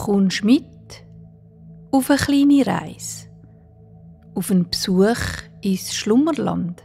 kommst mit auf eine kleine Reise, auf einen Besuch ins Schlummerland.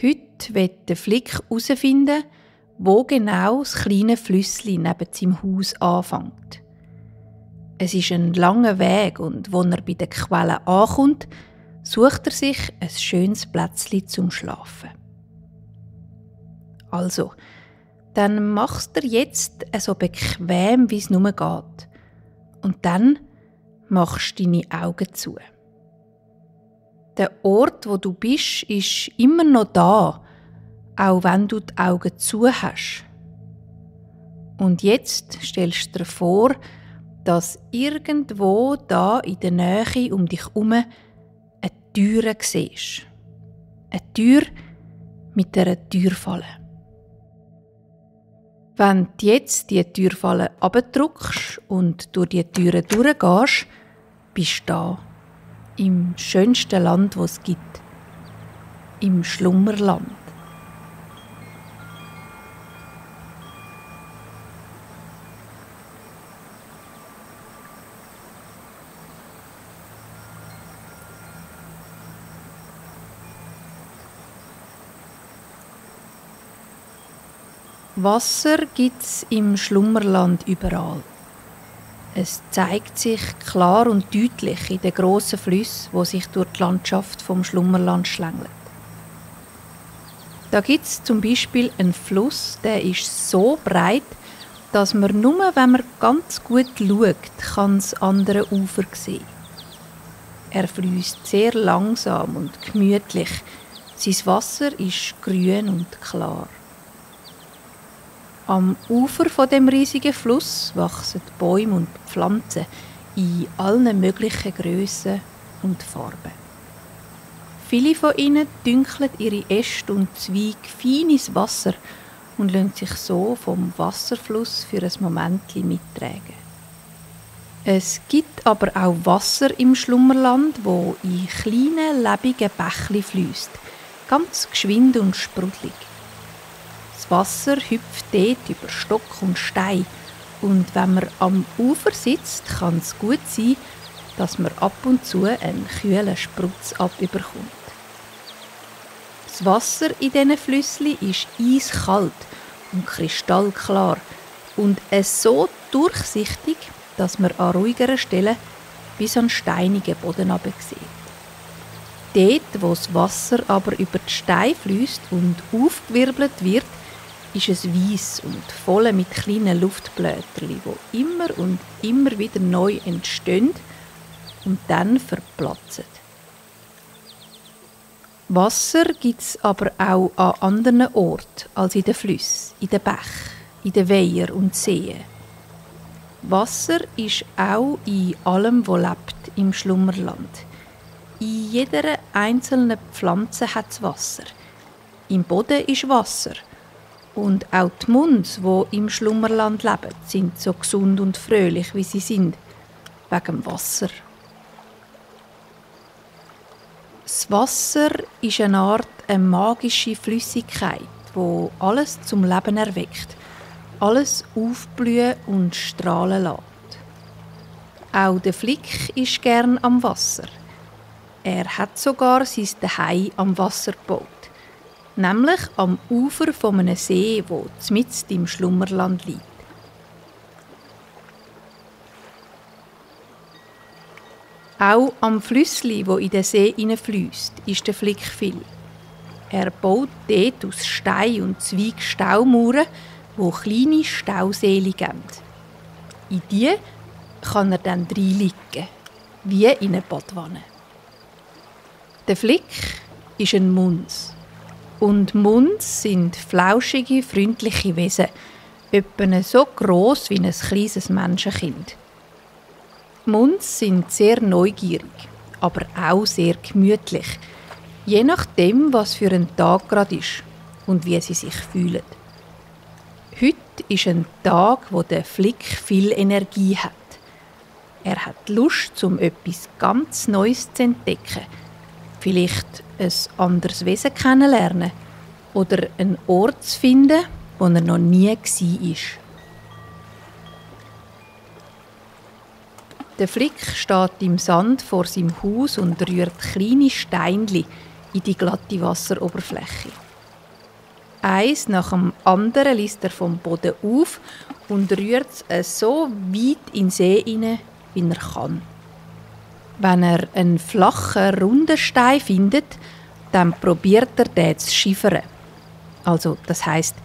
Heute wird der Flick herausfinden, wo genau das kleine Flüssli neben seinem Haus anfängt. Es ist ein langer Weg und als er bei der Quelle ankommt, sucht er sich ein schönes Plätzchen zum Schlafen. Also, dann machst du jetzt so bequem, wie es nur geht. Und dann machst du deine Augen zu. Der Ort, wo du bist, ist immer noch da, auch wenn du die Augen zu hast. Und jetzt stellst du dir vor, dass irgendwo da in der Nähe um dich herum eine Tür siehst. Eine Tür mit einer Türfalle. Wenn du jetzt die Türfalle abdrückst und durch die Türe durchgehst, bist du da, im schönsten Land, das es gibt, im Schlummerland. Wasser gibt es im Schlummerland überall. Es zeigt sich klar und deutlich in den grossen Flüssen, die sich durch die Landschaft vom Schlummerland schlängeln. Da gibt es zum Beispiel einen Fluss, der ist so breit, dass man nur, wenn man ganz gut schaut, das andere Ufer sehen kann. Er fließt sehr langsam und gemütlich. Sein Wasser ist grün und klar. Am Ufer von dem riesigen Fluss wachsen Bäume und Pflanzen in allen möglichen Grössen und Farben. Viele von ihnen dünkeln ihre Äste und Zweige fein ins Wasser und lassen sich so vom Wasserfluss für ein Moment mittragen. Es gibt aber auch Wasser im Schlummerland, wo in kleinen, lebigen Bächli fließt, ganz geschwind und sprudelig. Das Wasser hüpft dort über Stock und Stein und wenn man am Ufer sitzt, kann es gut sein, dass man ab und zu einen kühlen Sprutz abbekommt. Das Wasser in diesen Flüssli ist eiskalt und kristallklar und so durchsichtig, dass man an ruhigeren Stellen bis an steinigen Boden hinabsieht. Dort, wo das Wasser aber über die Steine fließt und aufgewirbelt wird, ist es weiss und voll mit kleinen Luftblättern, die immer und immer wieder neu entstehen und dann verplatzen. Wasser gibt es aber auch an anderen Orten als in den Flüssen, in den Bächen, in den Weihern und Seen. Wasser ist auch in allem, was lebt, im Schlummerland. In jeder einzelnen Pflanze hat es Wasser. Im Boden ist Wasser. Und auch die Munds, die im Schlummerland leben, sind so gesund und fröhlich, wie sie sind, wegen dem Wasser. Das Wasser ist eine magische Flüssigkeit, die alles zum Leben erweckt, alles aufblühen und strahlen lässt. Auch der Flick ist gern am Wasser. Er hat sogar sein Zuhause am Wasser gebaut. Nämlich am Ufer von einem See, der mitten im Schlummerland liegt. Auch am Flüssli, wo in den See hineinfliesst, ist der Flick viel. Er baut dort aus Stein und Zweig Staumauern, die kleine Stauseele geben. In die kann er dann reinliegen, wie in eine Badwanne. Der Flick ist ein Muns. Und Muns sind flauschige, freundliche Wesen, etwa so gross wie ein kleines Menschenkind. Muns sind sehr neugierig, aber auch sehr gemütlich, je nachdem, was für ein Tag gerade ist und wie sie sich fühlen. Heute ist ein Tag, wo der Flick viel Energie hat. Er hat Lust, um etwas ganz Neues zu entdecken. Vielleicht ein anderes Wesen kennenlernen oder einen Ort zu finden, wo er noch nie war. Der Flick steht im Sand vor seinem Haus und rührt kleine Steinchen in die glatte Wasseroberfläche. Eins nach dem anderen liest er vom Boden auf und rührt es so weit in den See hinein, wie er kann. Wenn er einen flachen, runden Stein findet, dann probiert er, den zu schiffern. Also, das heisst,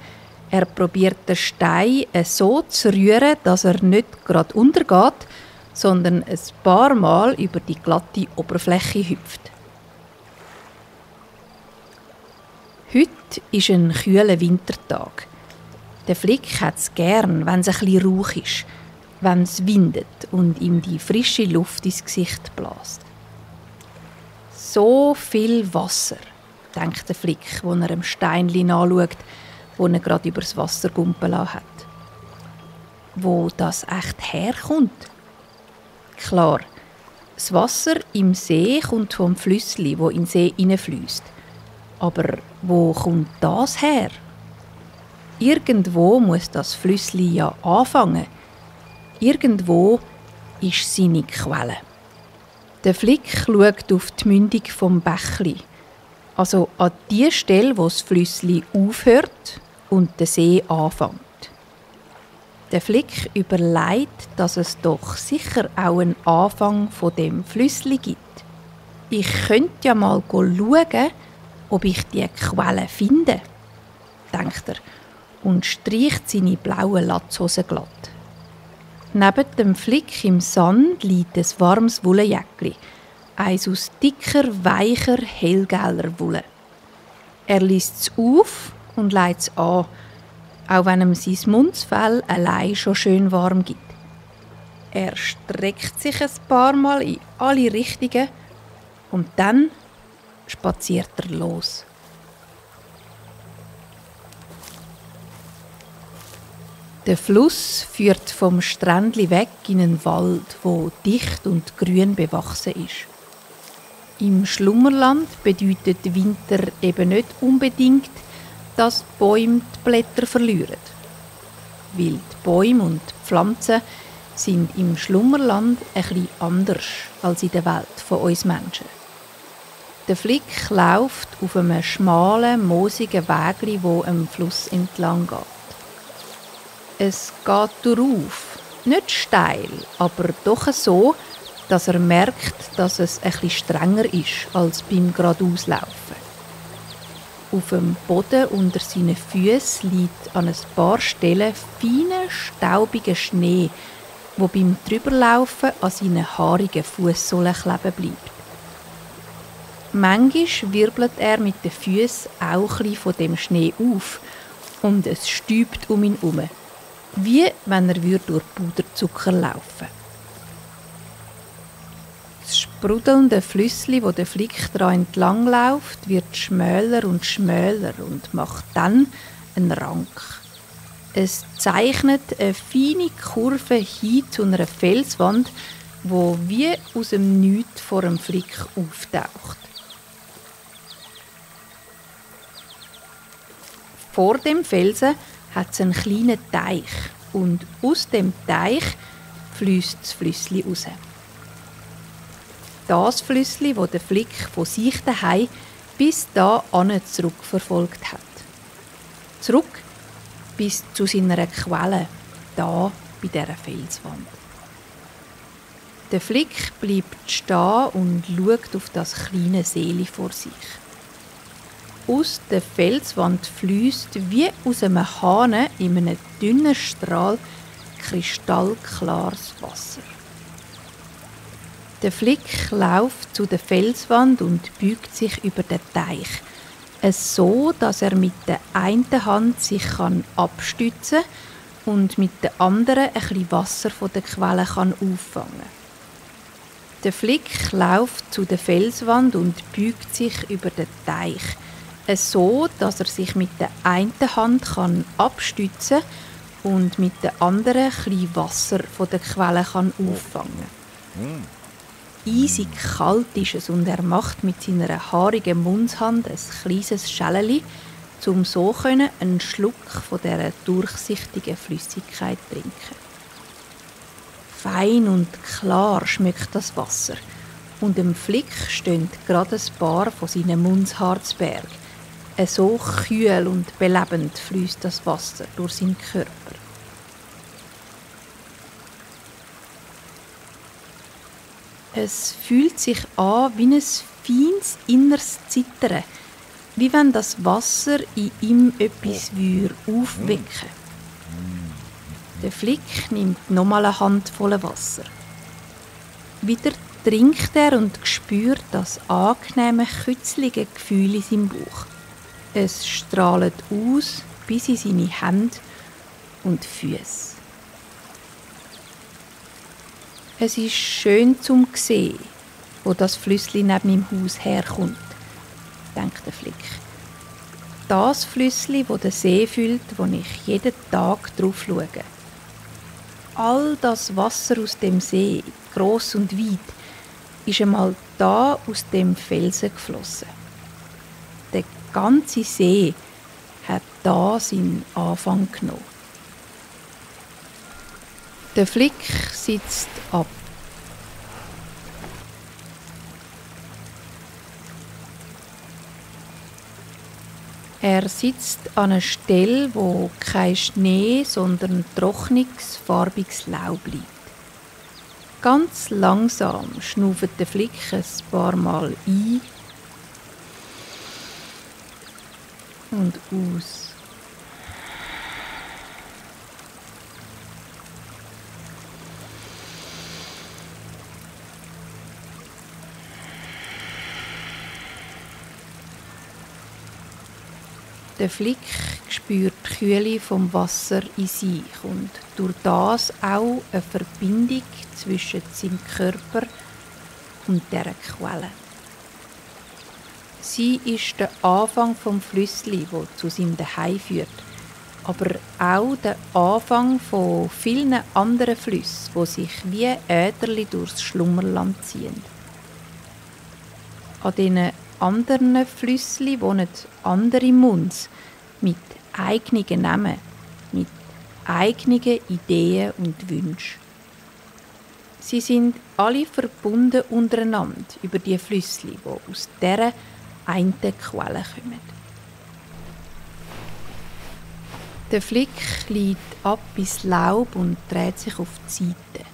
er probiert den Stein so zu rühren, dass er nicht gerade untergeht, sondern ein paar Mal über die glatte Oberfläche hüpft. Heute ist ein kühler Wintertag. Der Flick hat es gern, wenn es ein bisschen rauch ist, wenn es windet und ihm die frische Luft ins Gesicht bläst. So viel Wasser, denkt der Flick, als er einem Steinchen anschaut, wo er gerade übers Wasser gumpeln lassen hat. Wo das echt herkommt? Klar, das Wasser im See kommt vom Flüssli, wo in den See hineinfliesst. Aber wo kommt das her? Irgendwo muss das Flüssli ja anfangen. Irgendwo ist seine Quelle. Der Flick schaut auf die Mündung vom Bächli, also an die Stelle, wo das Flüssli aufhört und der See anfängt. Der Flick überlegt, dass es doch sicher auch einen Anfang von dem Flüssli gibt. Ich könnte ja mal schauen, ob ich die Quelle finde, denkt er und streicht seine blauen Latzhosen glatt. Neben dem Flick im Sand liegt ein warmes Wollenjäckli, eins aus dicker, weicher, hellgelber Wolle. Er liest es auf und legt es an, auch wenn ihm sein Mundsfell allein schon schön warm gibt. Er streckt sich ein paar Mal in alle Richtungen und dann spaziert er los. Der Fluss führt vom Strändli weg in einen Wald, wo dicht und grün bewachsen ist. Im Schlummerland bedeutet Winter eben nicht unbedingt, dass die Bäume die Blätter verlieren. Weil die Bäume und die Pflanzen sind im Schlummerland ein bisschen anders als in der Welt von uns Menschen. Der Flick läuft auf einem schmalen, moosigen Weg, wo am Fluss entlang geht. Es geht darauf, nicht steil, aber doch so, dass er merkt, dass es etwas strenger ist als beim geradeauslaufen. Auf dem Boden unter seinen Füßen liegt an ein paar Stellen feiner, staubiger Schnee, wo beim Drüberlaufen an seinen haarigen Fußsohlen kleben bleibt. Manchmal wirbelt er mit den Füßen auch ein bisschen von dem Schnee auf und es stäubt um ihn herum, wie wenn er durch Puderzucker laufen würde. Das sprudelnde Flüssli, wo der Flick daran entlang läuft, wird schmäler und schmäler und macht dann einen Rank. Es zeichnet eine feine Kurve hin zu einer Felswand, wo wie aus dem Nichts vor dem Flick auftaucht. Vor dem Felsen hat es einen kleinen Teich und aus dem Teich fließt das Flüssli raus. Das Flüssli, das der Flick von sich daheim bis dahin zurückverfolgt hat. Zurück bis zu seiner Quelle, da bei dieser Felswand. Der Flick bleibt stehen und schaut auf das kleine Seeli vor sich. Aus der Felswand fließt wie aus einem Hahn in einem dünnen Strahl kristallklares Wasser. Der Flick läuft zu der Felswand und beugt sich über den Teich, so dass er mit der einen Hand sich abstützen kann und mit der anderen ein bisschen Wasser von der Quelle auffangen kann. Der Flick läuft zu der Felswand und beugt sich über den Teich, so dass er sich mit der einen Hand abstützen kann und mit der anderen ein bisschen Wasser von der Quelle auffangen kann. Eisig kalt ist es und er macht mit seiner haarigen Mundshand ein kleines Schäleli, um so einen Schluck von dieser durchsichtigen Flüssigkeit zu trinken. Fein und klar schmeckt das Wasser. Und im Flick stehen gerade ein paar von seinen Mundsharzberg. So kühl und belebend fließt das Wasser durch seinen Körper. Es fühlt sich an wie ein feines inneres Zittern, wie wenn das Wasser in ihm etwas aufwecken würde. Der Flick nimmt nochmal eine Handvoll Wasser. Wieder trinkt er und spürt das angenehme, kützlige Gefühl in seinem Bauch. Es strahlt aus bis in seine Hände und Füße. Es ist schön zum sehen, wo das Flüssli neben meinem Haus herkommt, denkt der Flick. Das Flüssli, wo der See füllt, wo ich jeden Tag drauf schaue. All das Wasser aus dem See, gross und weit, ist einmal da aus dem Felsen geflossen. Der ganze See hat da seinen Anfang genommen. Der Flick sitzt ab. Er sitzt an einer Stelle, wo kein Schnee, sondern trockenes, farbiges Laub liegt. Ganz langsam schnauft der Flick ein paar Mal ein und aus. Der Flick spürt die Kühle vom Wasser in sich und durch das auch eine Verbindung zwischen seinem Körper und dieser Quelle. Sie ist der Anfang vom Flüssli, wo zu seinem Zuhause führt, aber auch der Anfang von vielen anderen Flüssen, die sich wie Äderli durchs Schlummerland ziehen. An diesen anderen Flüssli wohnen andere Munds mit eigenen Namen, mit eigenen Ideen und Wünschen. Sie sind alle verbunden untereinander über die Flüssli, die aus dieser einen Quelle kommen. Der Flick liegt ab ins Laub und dreht sich auf die Seite.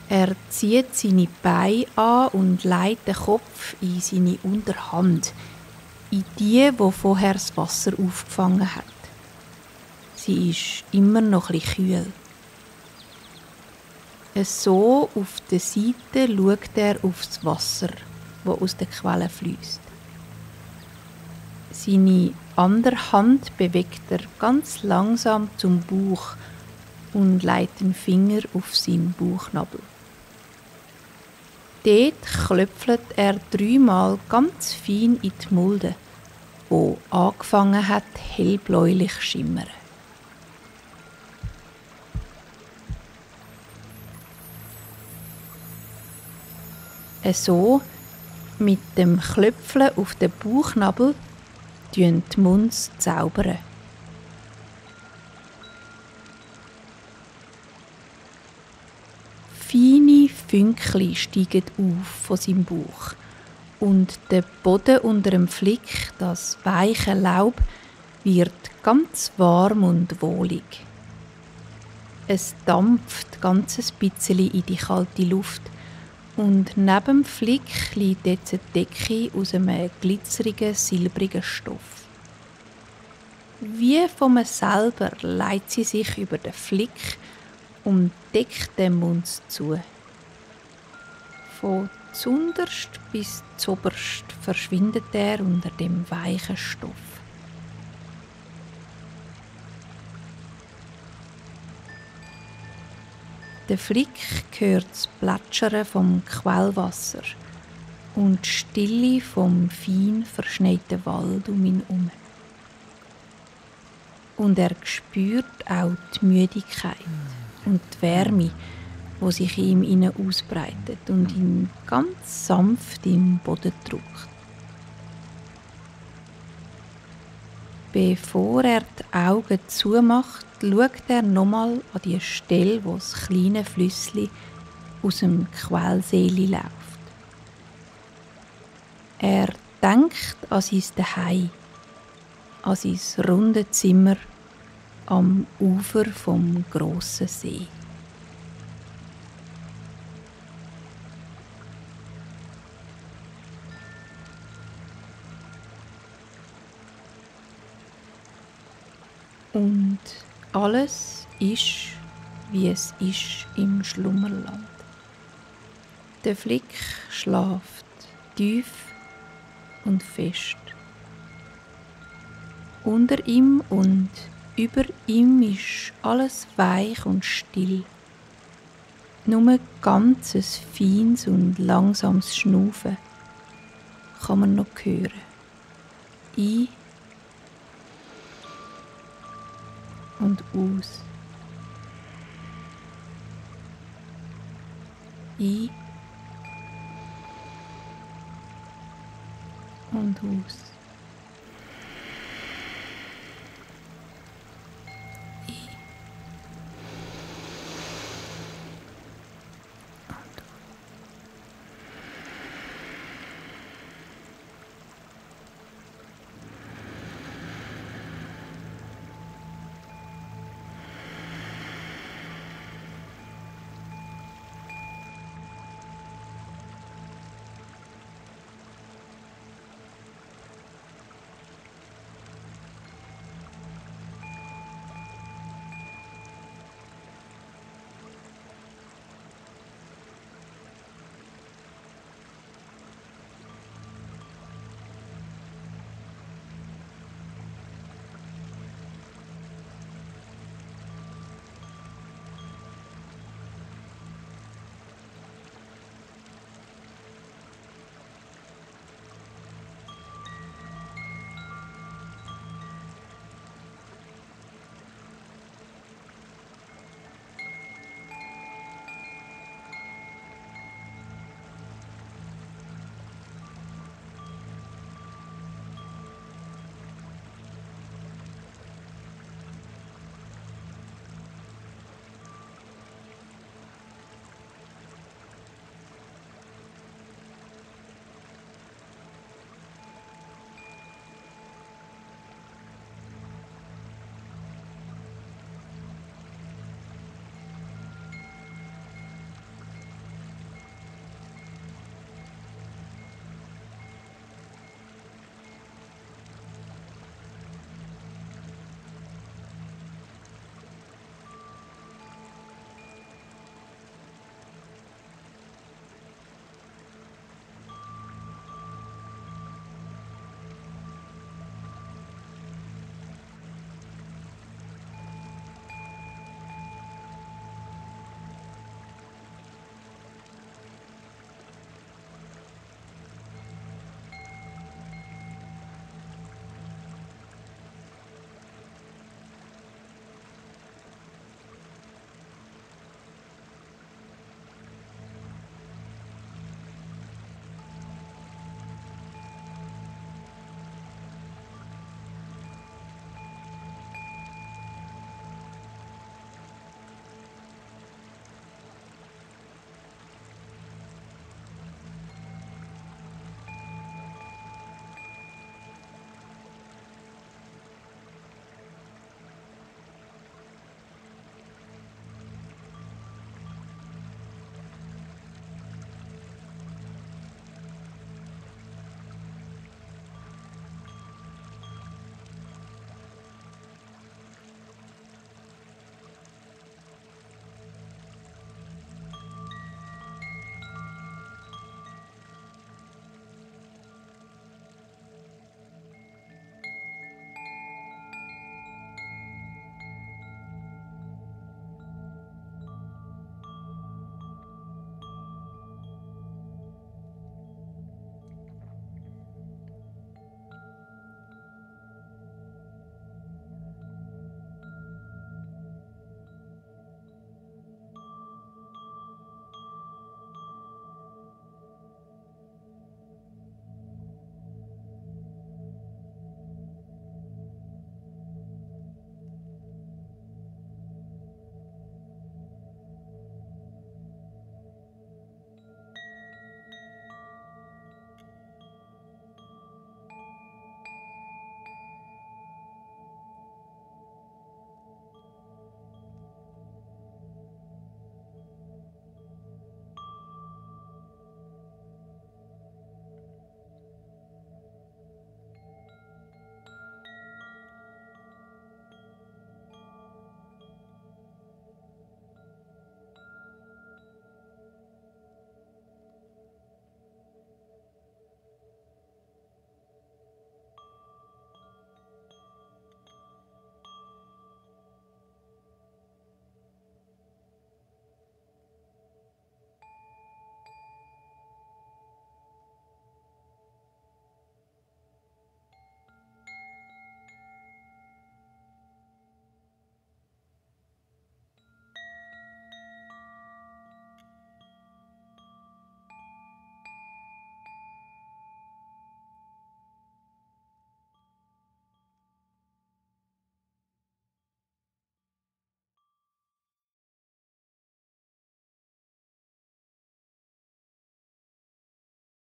Er zieht seine Beine an und legt den Kopf in seine Unterhand, in die vorher das Wasser aufgefangen hat. Sie ist immer noch ein bisschen kühl. So auf der Seite schaut er auf das Wasser, das aus der Quelle fließt. Seine andere Hand bewegt er ganz langsam zum Bauch und legt den Finger auf seinen Bauchnabel. Dort klöpfelt er 3-mal ganz fein in die Mulde, die angefangen hat, hellbläulich zu schimmern. So, mit dem Klöpfeln auf den Bauchnabel, tun die Munds zaubern. Feine Fünkchen steigen auf von seinem Bauch und der Boden unter dem Flick, das weiche Laub, wird ganz warm und wohlig. Es dampft ganz ein bisschen in die kalte Luft und neben dem Flick liegt jetzt eine Decke aus einem glitzerigen, silbrigen Stoff. Wie von mir selber legt sie sich über den Flick und deckt den Mund zu. Von zunderst bis zoberst verschwindet er unter dem weichen Stoff. Der Flick hört das Plätschern vom Quellwasser und die Stille vom fein verschneiten Wald um ihn herum. Und er spürt auch die Müdigkeit und die Wärme, die sich in ihm ausbreitet und ihn ganz sanft im Boden drückt. Bevor er die Augen zumacht, schaut er nochmal an die Stelle, wo das kleine Flüssli aus dem Quellseeli läuft. Er denkt an sein Zuhause, an sein rundes Zimmer am Ufer vom grossen See. Und alles ist, wie es ist im Schlummerland. Der Flick schläft tief und fest. Unter ihm und über ihm ist alles weich und still. Nur ganzes feines und langsames Schnaufen kann man noch hören. Ein und aus. Ein und aus.